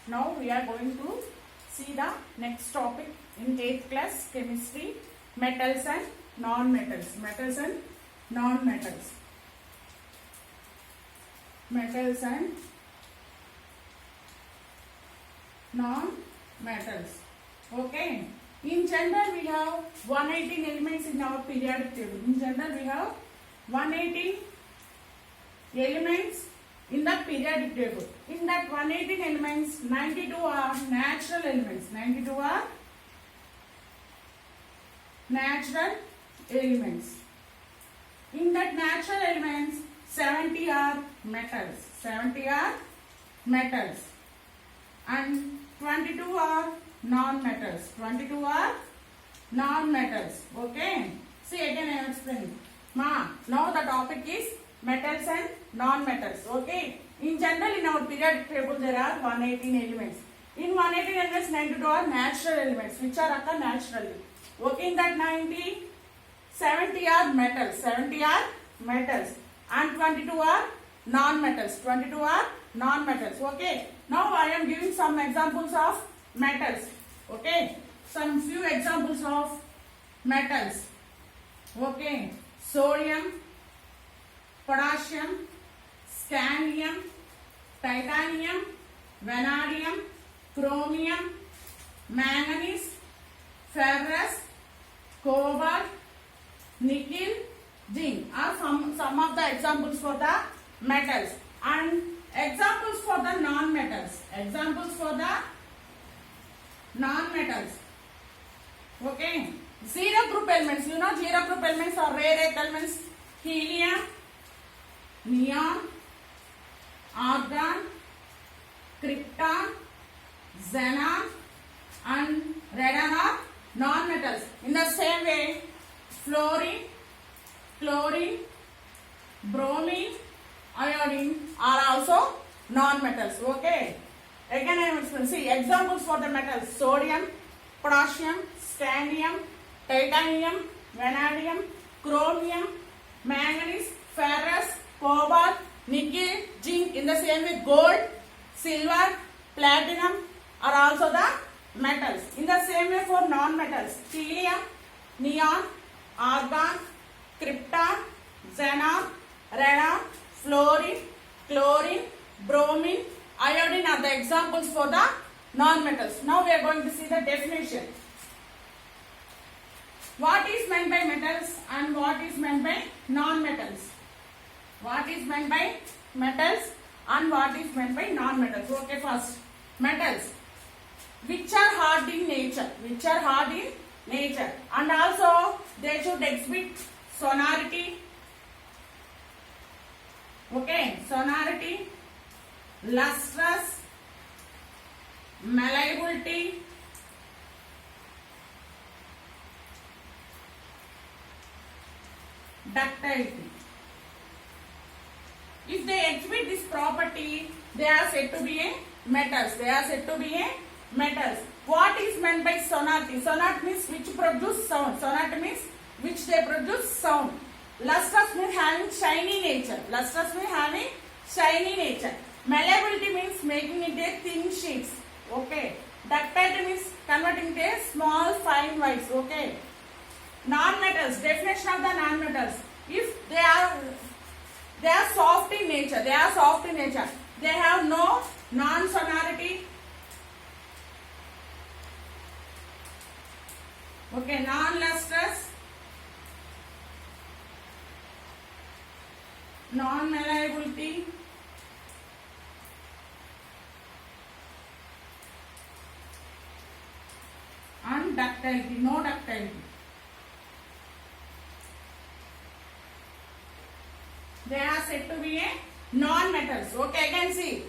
Now we are going to see the next topic in 8th class chemistry, metals and non-metals. Metals and non-metals. Metals and non-metals. Okay. In general, we have 118 elements in our periodic table. In general, we have 118 elements in the periodic table. In that 118 elements, 92 are natural elements. 92 are natural elements. In that natural elements, 70 are metals. 70 are metals. And 22 are non-metals. 22 are non-metals. Okay. See again I am explaining. Now the topic is metals and non-metals. Okay. In general, in our periodic table there are 118 elements. In 118 elements, 92 are natural elements which are occur naturally. Okay. In that 70 are metals. 70 are metals. And 22 are non-metals. 22 are non-metals. Okay. Now I am giving some examples of metals. Okay. Some few examples of metals. Okay. Sodium, potassium, scandium, titanium, vanadium, chromium, manganese, ferrous, cobalt, nickel, zinc are some of the examples for the metals. And examples for the non-metals. Examples for the non-metals. Okay. Zero group elements. You know zero group elements are rare earth elements. Helium, neon, argon, krypton, xenon and radon are non-metals. In the same way, fluorine, chlorine, bromine, iodine are also non-metals. Okay. Again I will see examples for the metals. Sodium, potassium, scandium, titanium, vanadium, chromium, manganese, ferrous, cobalt, nickel, zinc. In the same way, gold, silver, platinum are also the metals. In the same way for non-metals, helium, neon, argon, krypton, xenon, radon, fluorine, chlorine, bromine, iodine are the examples for the non-metals. Now we are going to see the definition. What is meant by metals and what is meant by non-metals? What is meant by metals and what is meant by non-metals? Okay, first, metals, which are hard in nature. Which are hard in nature. And also, they should exhibit sonority. Okay, sonority, lustrous, malleability, ductility. If they exhibit this property, they are said to be a metals. They are said to be a metals. What is meant by sonority? Sonority means which produce sound. Sonority means which they produce sound. Lustrous means having shiny nature. Lustrous means having shiny nature. Malleability means making it a thin sheets. Okay. Ductility means converting it a small fine whites. Okay. Non-metals. Definition of the non-metals. If they are soft in nature. They are soft in nature. They have no non-sonority. Okay. Non-lustrous. Non-malleability. And ductility. No ductility. They are said to be a non-metals. Okay, again see.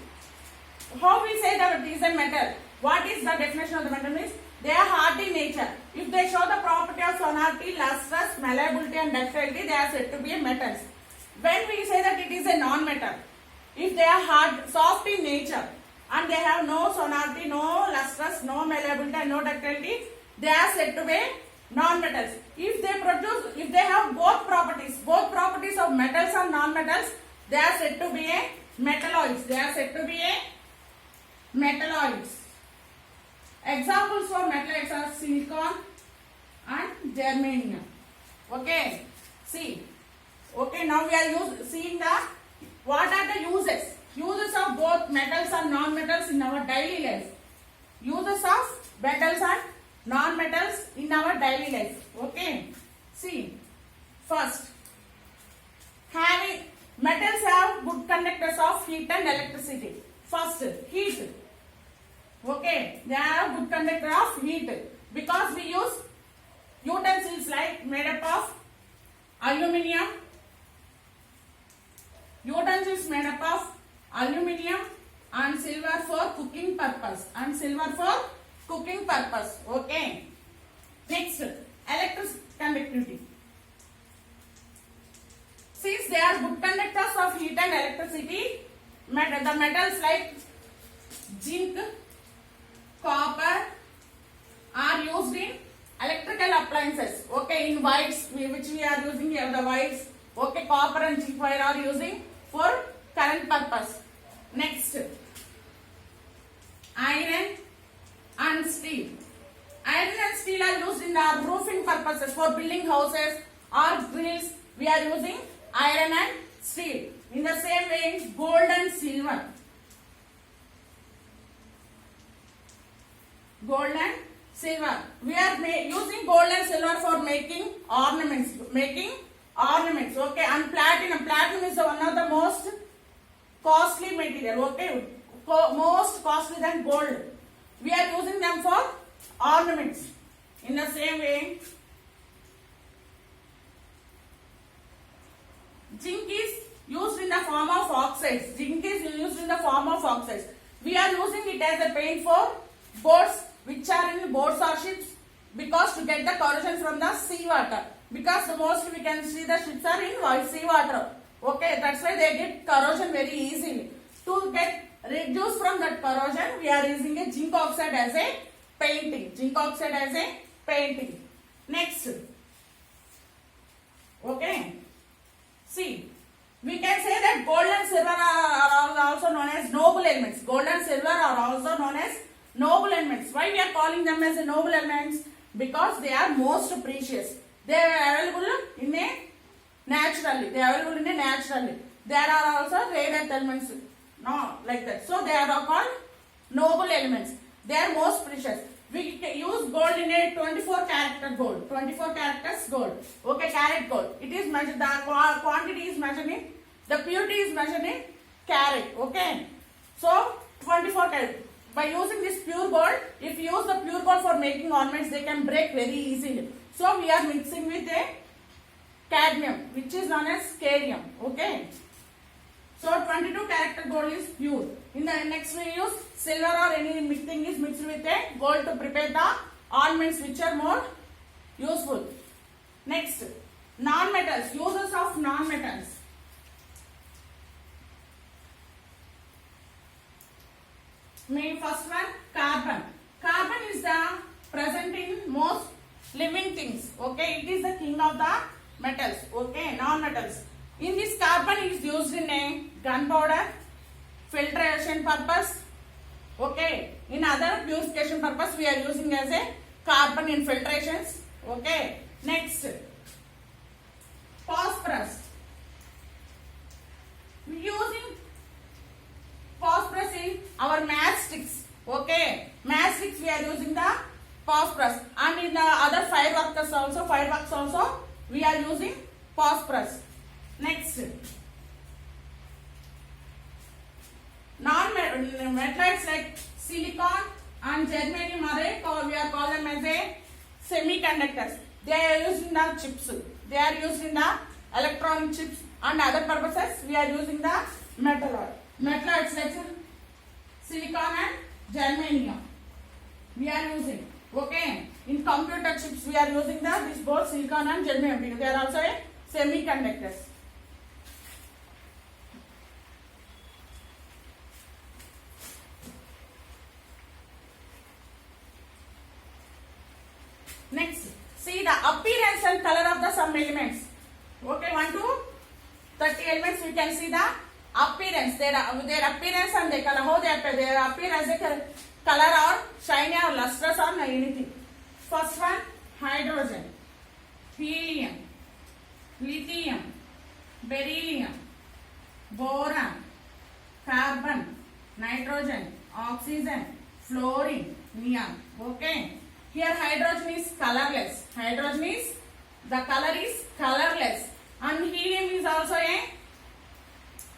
How we say that it is a metal? What is the definition of the metal means? They are hard in nature. If they show the property of sonority, lustrous, malleability and ductility, they are said to be a metals. When we say that it is a non-metal, if they are hard, soft in nature and they have no sonority, no lustrous, no malleability and no ductility, they are said to be non-metals. If they have both properties of metals and non-metals, they are said to be a metalloids. They are said to be a metalloids. Examples for metalloids are silicon and germanium. Okay, see. Okay, now we are seeing the what are the uses of both metals and non-metals in our daily life. Uses of metals and non-metals in our daily life. Okay, see. First, having metals have good conductors of heat and electricity. First, heat. Okay, they are good conductor of heat because we use utensils like made up of aluminium. Utensils made up of aluminium and silver for cooking purpose. Okay. Next, electric conductivity. Since they are good conductors of heat and electricity, the metals like zinc, copper are used in electrical appliances. Okay, in wires which we are using here, the wires. Okay, copper and zinc wire are using for current purpose. Next, iron and steel. Iron and steel are used in the roofing purposes for building houses or grills. We are using iron and steel. In the same way, gold and silver. Gold and silver. We are using gold and silver for making ornaments. Okay, and platinum. Platinum is one of the most costly material. Okay, most costly than gold. We are using them for ornaments. In the same way, zinc is used in the form of oxides. We are using it as a paint for boats which are in boats or ships because to get the corrosion from the sea water. Because the most we can see the ships are in sea water. Okay, that's why they get corrosion very easily. To get reduced from that corrosion, we are using a zinc oxide as a painting. Next. Okay. See, we can say that gold and silver are also known as noble elements. Why we are calling them as noble elements? Because they are most precious. They are available in a naturally. There are also rare earth elements. No, like that. So they are called noble elements. They are most precious. We use gold in a 24 karat gold. 24 carats gold. Okay, carat gold. It is measured, the quantity is measured in, the purity is measured in carat. Okay. So 24 carat. By using this pure gold, if you use the pure gold for making ornaments, they can break very easily. So we are mixing with a cadmium, which is known as cadmium. Okay. So 22 karat gold is pure. In the next we use silver or any thing is mixed with a gold to prepare the ornaments which are more useful. Next, non-metals, uses of non-metals. First one, carbon. Carbon is the present in most living things. Okay, it is the king of the metals. Okay, non-metals. In this, carbon is used in a gunpowder, filtration purpose. Okay, in other purification purpose, we are using as a carbon in filtrations. Okay, next, phosphorus. We using phosphorus in our matchsticks. Okay, matchsticks we are using the phosphorus, and in the other fireworks also we are using phosphorus. Next, non-metallics like silicon and germanium we are call them as a semiconductors. They are used in the chips. They are used in the electronic chips and other purposes. We are using the metalloids like silicon and germanium. We are using. Okay, in computer chips we are using this both silicon and germanium because they are also a semiconductors. Next, see the appearance and color of the some elements. Okay, 1 to 30 elements we can see the appearance, their appearance and their color, how they appear, their appear as a color or shiny or lustrous or anything. First one, hydrogen, helium, lithium, beryllium, boron, carbon, nitrogen, oxygen, fluorine, neon. Okay. Here hydrogen is colorless. Hydrogen is, the color is colorless. And helium is also a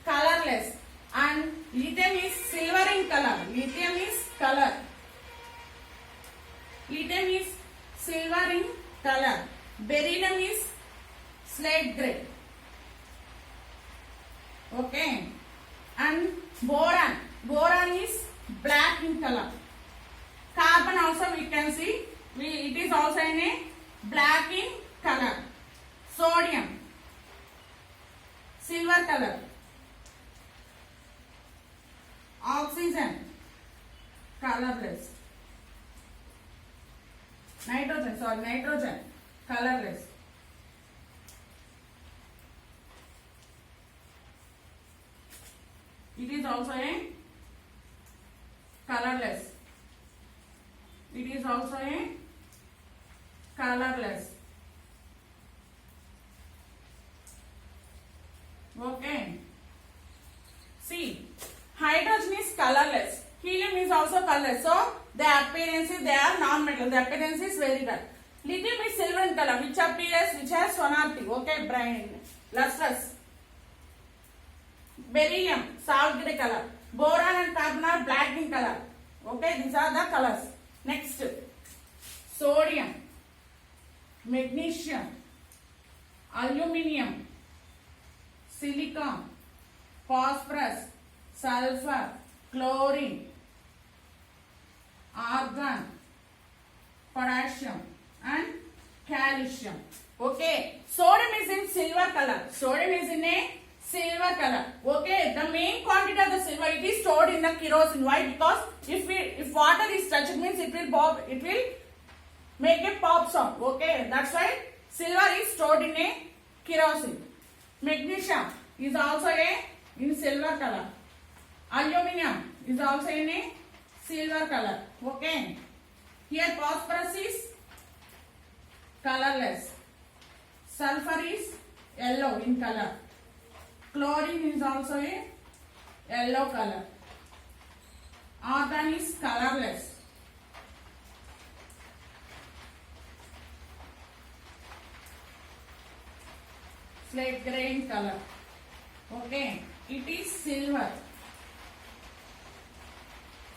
colorless. And lithium is silver in color. Lithium is color. Lithium is silver in color. Beryllium is slate gray. Okay. And boron. Boron is black in color. Carbon also we can see, it is also in a black in color. Sodium, silver color. Oxygen, colorless. Nitrogen, colorless. It is also a colorless. It is also a colorless. Okay. See, hydrogen is colorless. Helium is also colorless. So, the appearance is, they are non-metal. The appearance is very dull. Lithium is silver in color, which appears, which has sonority. Okay, bright, lustrous. Beryllium, salt gray color. Boron and carbon are black in color. Okay, these are the colors. Next, sodium, magnesium, aluminium, silicon, phosphorus, sulfur, chlorine, argon, potassium and calcium. Okay, sodium is in silver color. Sodium is in a silver color. Okay, the main quantity of the silver, it is stored in the kerosene. Why? Because if water is touched, means it will make a pop sound. Okay, that's why silver is stored in a kerosene. Magnesium is also in silver color. Aluminium is also in a silver color. Okay, here phosphorus is colorless. Sulfur is yellow in color. Chlorine is also a yellow color. Argon is colorless. Slate gray in color. Okay, it is silver.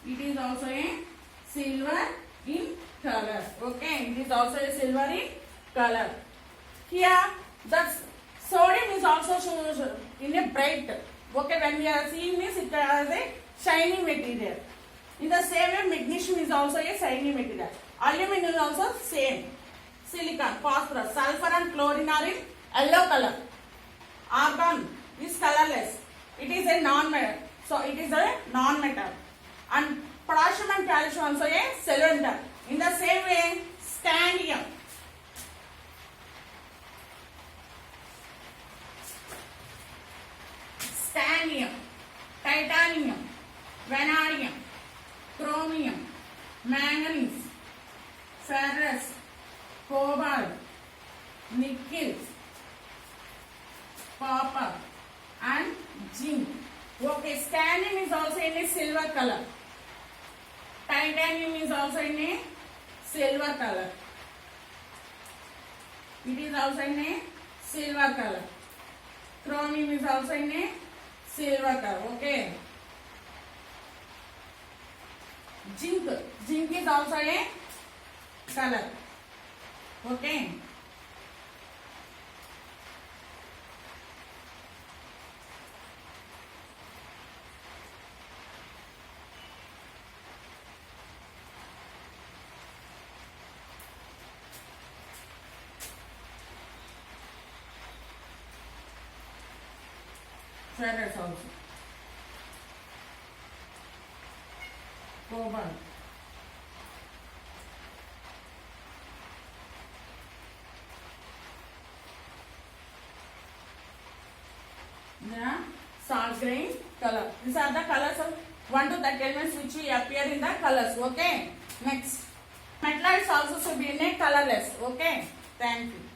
It is also a silver in color. Okay, it is also a silver in color. Here, the sodium is also in a bright. Okay, when we are seeing this, it has a shiny material. In the same way, magnesium is also a shiny material. Aluminum is also same. Silicon, phosphorus, sulfur and chlorine are in yellow color. Argon is colorless. It is a non-metal. So, it is a non-metal. And potassium and calcium also a cylinder. In the same way, scandium. Scandium, titanium, vanadium, chromium, manganese, ferrous, cobalt, nickel, copper and zinc. Okay, scandium is also in a silver color. Titanium is also in a silver color. It is also in a silver color. Chromium is also in a silver color. Okay. Zinc is also a color. Okay. Ferrous also. Cobalt. The salts grain color. These are the colors of 1 to 30 elements which will appear in the colors. Okay. Next, metalloids also should be in a colorless. Okay. Thank you.